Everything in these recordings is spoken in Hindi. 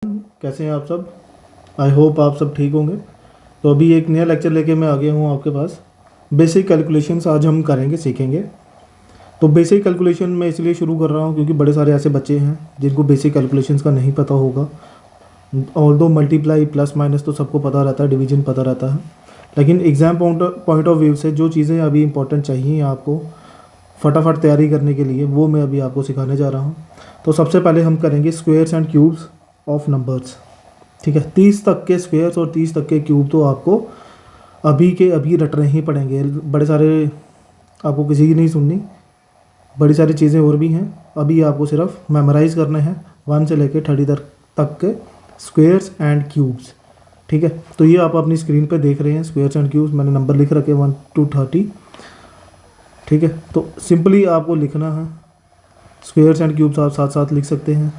कैसे हैं आप सब। आई होप आप सब ठीक होंगे। तो अभी एक नया लेक्चर लेके मैं आ गया हूँ आपके पास। बेसिक कैलकुलेशंस आज हम करेंगे, सीखेंगे। तो बेसिक कैलकुलेशन मैं इसलिए शुरू कर रहा हूँ क्योंकि बड़े सारे ऐसे बच्चे हैं जिनको बेसिक कैलकुलेशंस का नहीं पता होगा। ऑल्दो मल्टीप्लाई प्लस माइनस तो सबको पता रहता है, डिवीजन पता रहता है, लेकिन एग्ज़ाम पॉइंट ऑफ व्यू से जो चीज़ें अभी इंपॉर्टेंट चाहिए आपको फटाफट तैयारी करने के लिए, वो मैं अभी आपको सिखाने जा रहा हूँ। तो सबसे पहले हम करेंगे squares and cubes of numbers. ठीक है, 30 तक के स्क्वेयर्स और 30 तक के क्यूब तो आपको अभी के अभी रटने ही पड़ेंगे। बड़े सारे आपको किसी की नहीं सुननी, बड़ी सारी चीज़ें और भी हैं। अभी आपको सिर्फ मेमोराइज़ करने हैं 1 से लेकर 30 तक के स्क्वेयर्स एंड क्यूब्स। ठीक है, तो ये आप अपनी स्क्रीन पे देख रहे हैं स्क्वेयर्स एंड क्यूब्स। मैंने नंबर लिख रखे 1 to 30। ठीक है, तो सिंपली आपको लिखना है स्क्वेयर्स एंड क्यूब्स। आप साथ साथ लिख सकते हैं,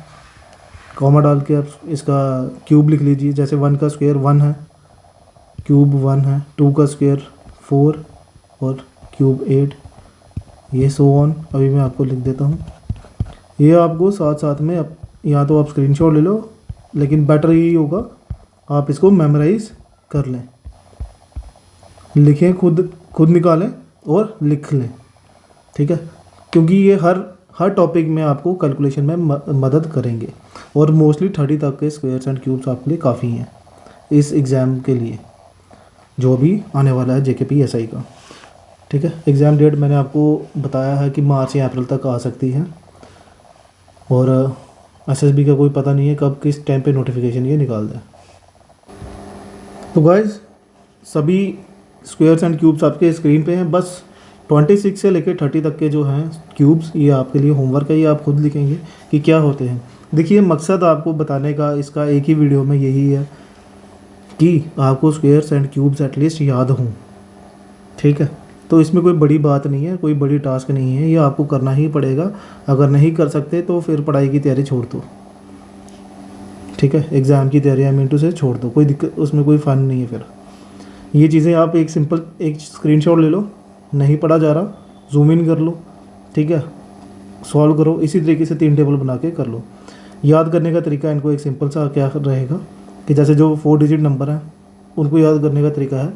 कॉमा डाल के आप इसका क्यूब लिख लीजिए। जैसे 1 का स्क्वायर 1 है, क्यूब 1 है। 2 का स्क्वायर 4 और क्यूब 8, ये सो ऑन। अभी मैं आपको लिख देता हूँ। ये आपको साथ साथ में या तो आप स्क्रीनशॉट ले लो, लेकिन बेटर यही होगा आप इसको मेमोराइज कर लें। लिखें, खुद निकालें और लिख लें। ठीक है, क्योंकि ये हर टॉपिक में आपको कैलकुलेशन में मदद करेंगे। और मोस्टली 30 तक के स्क्वेयर्स एंड क्यूब्स आपके लिए काफ़ी हैं इस एग्ज़ाम के लिए जो भी आने वाला है जेकेपी एसआई का। ठीक है, एग्ज़ाम डेट मैंने आपको बताया है कि मार्च या अप्रैल तक आ सकती है। और एसएसबी का कोई पता नहीं है कब किस टाइम पे नोटिफिकेशन ये निकाल दें। तो गाइस, सभी स्क्वेयर्स एंड क्यूब्स आपके स्क्रीन पे हैं। बस 26 से लेकर 30 तक के जो हैं क्यूब्स, ये आपके लिए होमवर्क है। ये आप खुद लिखेंगे कि क्या होते हैं। देखिए, मकसद आपको बताने का इसका एक ही वीडियो में यही है कि आपको स्क्वेयर्स एंड क्यूब्स एटलीस्ट याद हों। ठीक है, तो इसमें कोई बड़ी बात नहीं है, कोई बड़ी टास्क नहीं है, ये आपको करना ही पड़ेगा। अगर नहीं कर सकते तो फिर पढ़ाई की तैयारी छोड़ दो। ठीक है, एग्ज़ाम की तैयारी मिनटू से छोड़ दो, कोई दिक्कत उसमें कोई फ़न नहीं है। फिर ये चीज़ें आप एक स्क्रीनशॉट ले लो, नहीं पढ़ा जा रहा जूम इन कर लो। ठीक है, सॉल्व करो। इसी तरीके से 3 टेबल बना के कर लो। याद करने का तरीका इनको एक सिंपल सा क्या रहेगा कि जैसे जो 4 डिजिट नंबर हैं उनको याद करने का तरीका है,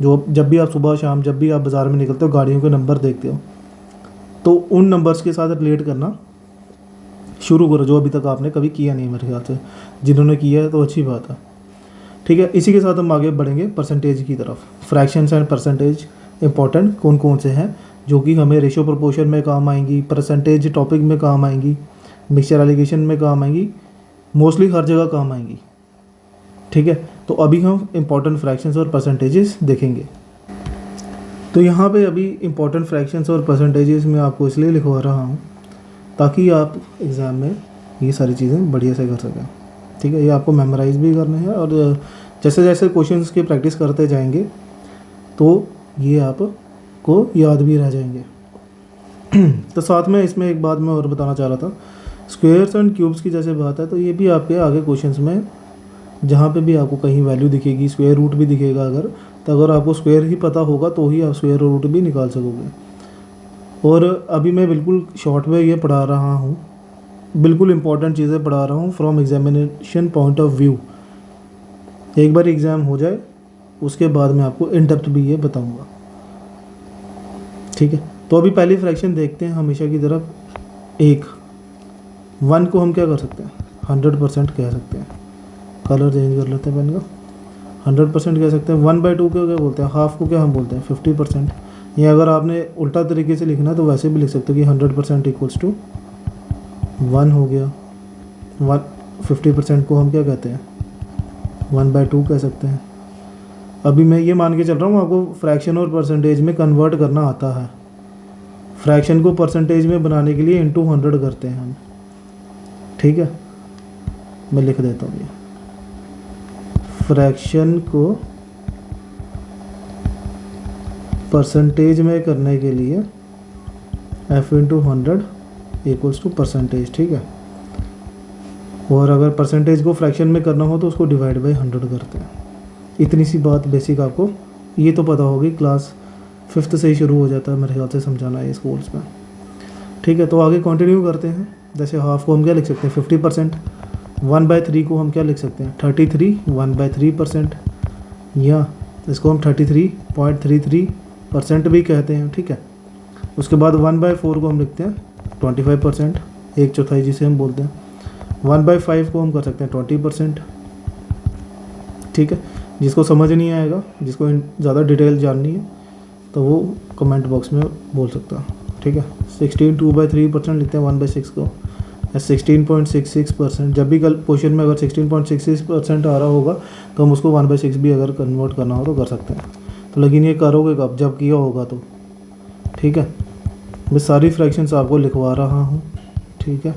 जो जब भी आप सुबह शाम जब भी आप बाज़ार में निकलते हो, गाड़ियों के नंबर देखते हो, तो उन नंबर्स के साथ रिलेट करना शुरू करो, जो अभी तक आपने कभी किया नहीं मेरे ख्याल से। जिन्होंने किया है तो अच्छी बात है। ठीक है, इसी के साथ हम आगे बढ़ेंगे परसेंटेज की तरफ। फ्रैक्शंस एंड परसेंटेज इंपॉर्टेंट कौन कौन से हैं जो कि हमें रेशो प्रोपोर्शन में काम आएंगी, परसेंटेज टॉपिक में काम आएंगी, मिक्सचर एलिगेशन में काम आएंगी, मोस्टली हर जगह काम आएंगी। ठीक है, तो अभी हम इंपॉर्टेंट फ्रैक्शंस और परसेंटेजेस देखेंगे। तो यहाँ पे अभी इंपॉर्टेंट फ्रैक्शंस और परसेंटेजेस मैं आपको इसलिए लिखवा रहा हूँ ताकि आप एग्ज़ाम में ये सारी चीज़ें बढ़िया से कर सकें। ठीक है, ये आपको मेमोराइज़ भी करने हैं और जैसे जैसे क्वेश्चंस की प्रैक्टिस करते जाएंगे तो ये आपको याद भी रह जाएंगे। तो साथ में इसमें एक बात मैं और बताना चाह रहा था, स्क्वेयर्स एंड क्यूब्स की जैसे बात है तो ये भी आपके आगे क्वेश्चंस में जहाँ पे भी आपको कहीं वैल्यू दिखेगी, स्क्वायर रूट भी दिखेगा अगर, तो अगर आपको स्क्वायर ही पता होगा तो ही आप स्क्वायर रूट भी निकाल सकोगे। और अभी मैं बिल्कुल शॉर्ट में ये पढ़ा रहा हूँ, बिल्कुल इंपॉर्टेंट चीज़ें पढ़ा रहा हूँ from examination point of view. एक बार एग्ज़ाम हो जाए उसके बाद मैं आपको इन डेप्थ भी ये बताऊँगा। ठीक है, तो अभी पहली फ्रैक्शन देखते हैं हमेशा की तरफ। 1 को हम क्या कर सकते हैं, 100% कह सकते हैं। कलर चेंज कर लेते हैं पेन का। 100% कह सकते हैं। 1/2 को क्या बोलते हैं, हाफ को क्या हम बोलते हैं, 50%। या अगर आपने उल्टा तरीके से लिखना है तो वैसे भी लिख सकते हो कि 100% इक्वल्स टू 1 हो गया। 50% को हम क्या कहते हैं, 1/2 कह सकते हैं। अभी मैं ये मान के चल रहा हूँ आपको फ्रैक्शन और परसेंटेज में कन्वर्ट करना आता है। फ्रैक्शन को परसेंटेज में बनाने के लिए इंटू 100 करते हैं हम। ठीक है, मैं लिख देता हूँ ये। फ्रैक्शन को परसेंटेज में करने के लिए f/100 इक्वल्स टू परसेंटेज। ठीक है, और अगर परसेंटेज को फ्रैक्शन में करना हो तो उसको डिवाइड बाई 100 करते हैं। इतनी सी बात बेसिक आपको ये तो पता होगी, क्लास 5th से ही शुरू हो जाता है मेरे ख्याल से समझाना है स्कूल्स में। ठीक है, तो आगे कंटिन्यू करते हैं। जैसे हाफ को हम क्या लिख सकते हैं, 50%। 1/3 को हम क्या लिख सकते हैं, 33 1/3%, या इसको हम 33.33% भी कहते हैं, ठीक है। उसके बाद 1/4 को हम लिखते हैं 25%, 1/4 जिसे हम बोलते हैं। 1/5 को हम कर सकते हैं 20%, ठीक है। जिसको समझ नहीं आएगा, जिसको ज़्यादा डिटेल जाननी है, तो वो कमेंट बॉक्स में बोल सकता है, ठीक है। 16 2/3% लिखते हैं 1/6 को, या 16.66%। जब भी कल क्वेश्चन में अगर 16.66% आ रहा होगा तो हम उसको 1/6 भी अगर कन्वर्ट करना हो तो कर सकते हैं। तो लेकिन ये करोगे कब, जब किया होगा तो, ठीक है। मैं सारी फ्रैक्शंस आपको लिखवा रहा हूँ, ठीक है।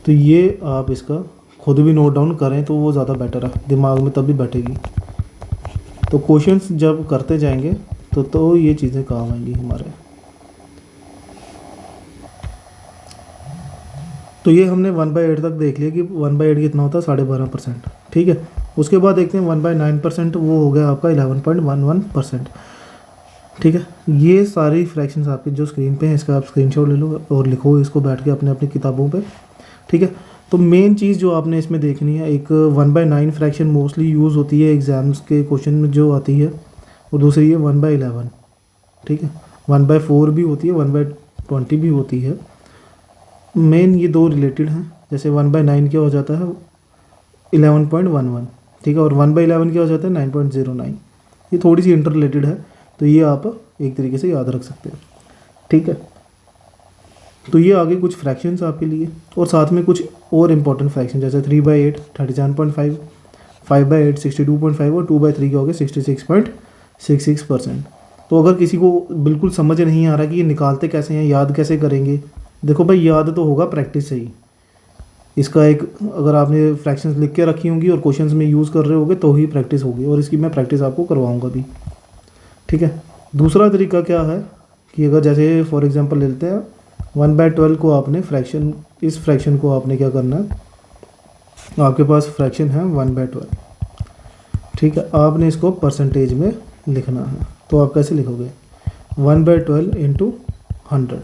तो ये आप इसका खुद भी नोट डाउन करें तो वो ज़्यादा बेटर है, दिमाग में तभी बैठेगी। तो क्वेश्चंस जब करते जाएंगे तो ये चीज़ें काम आएंगी हमारे। तो ये हमने 1/8 तक देख लिया कि 1/8 कितना होता है, 12.5%, ठीक है। उसके बाद देखते हैं 1/9%, वो हो गया आपका 11.11%, ठीक है। ये सारी फ्रैक्शंस आपकी जो स्क्रीन पे हैं, इसका आप स्क्रीनशॉट ले लो और लिखो इसको बैठ के अपने अपनी किताबों पे, ठीक है। तो मेन चीज़ जो आपने इसमें देखनी है, एक 1/9 फ्रैक्शन मोस्टली यूज़ होती है एग्ज़ाम्स के क्वेश्चन में जो आती है, और दूसरी है 1/11, ठीक है। 1/4 भी होती है, 1/20 भी होती है। मेन ये दो रिलेटेड हैं। जैसे 1/9 क्या हो जाता है 11.11, ठीक है, और 1/11 क्या हो जाता है 9.09। ये थोड़ी सी इंटर रिलेटेड है, तो ये आप एक तरीके से याद रख सकते हैं, ठीक है। तो ये आगे कुछ फ्रैक्शंस आपके लिए, और साथ में कुछ और इम्पॉर्टेंट फ्रैक्शन, जैसे 3/8 37.5, 5/8 62.5 और 2/3 क्या हो गया 66.66%। तो अगर किसी को बिल्कुल समझ नहीं आ रहा कि ये निकालते कैसे हैं, याद कैसे करेंगे, देखो भाई याद तो होगा प्रैक्टिस से ही। इसका एक अगर आपने फ्रैक्शंस लिख के रखी होंगी और क्वेश्चंस में यूज़ कर रहे होगे तो ही प्रैक्टिस होगी, और इसकी मैं प्रैक्टिस आपको करवाऊंगा भी, ठीक है। दूसरा तरीका क्या है कि अगर जैसे फॉर एग्जांपल लेते हैं 1/12 को आपने फ्रैक्शन, इस फ्रैक्शन को आपने क्या करना है, आपके पास फ्रैक्शन है 1/12, ठीक है। आपने इसको परसेंटेज में लिखना है, तो आप कैसे लिखोगे 1/12 इंटू 100,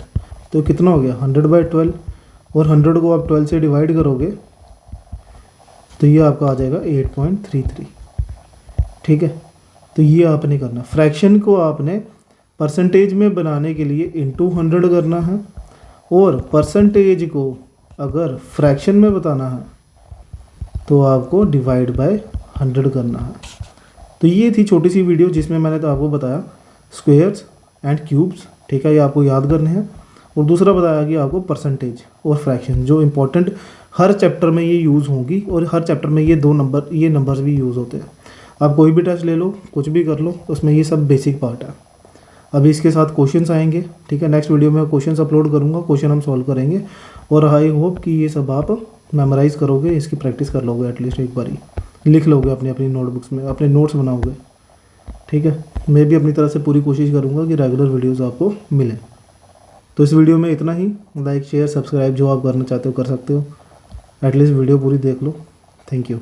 तो कितना हो गया 100/12, और 100 को आप 12 से डिवाइड करोगे तो ये आपका आ जाएगा 8.33, ठीक है। तो ये आपने करना, फ्रैक्शन को आपने परसेंटेज में बनाने के लिए इंटू 100 करना है, और परसेंटेज को अगर फ्रैक्शन में बताना है तो आपको डिवाइड बाय 100 करना है। तो ये थी छोटी सी वीडियो जिसमें मैंने तो आपको बताया स्क्वेयर्स एंड क्यूब्स, ठीक है, ये आपको याद करने हैं। और दूसरा बताया कि आपको परसेंटेज और फ्रैक्शन जो इम्पोर्टेंट हर चैप्टर में ये यूज़ होंगी, और हर चैप्टर में ये नंबर्स भी यूज़ होते हैं। आप कोई भी टेस्ट ले लो, कुछ भी कर लो, उसमें ये सब बेसिक पार्ट है। अभी इसके साथ क्वेश्चंस आएंगे, ठीक है। नेक्स्ट वीडियो में क्वेश्चंस अपलोड करूँगा, क्वेश्चन हम सॉल्व करेंगे, और आई होप कि ये सब आप मेमोराइज़ करोगे, इसकी प्रैक्टिस कर लोगे, एटलीस्ट एक बार ही लिख लोगे अपनी अपनी नोटबुक्स में, अपने नोट्स बनाओगे, ठीक है। मैं भी अपनी तरफ से पूरी कोशिश करूँगा कि रेगुलर वीडियोज़ आपको मिलें। तो इस वीडियो में इतना ही। लाइक शेयर सब्सक्राइब जो आप करना चाहते हो कर सकते हो, एटलीस्ट वीडियो पूरी देख लो। Thank you.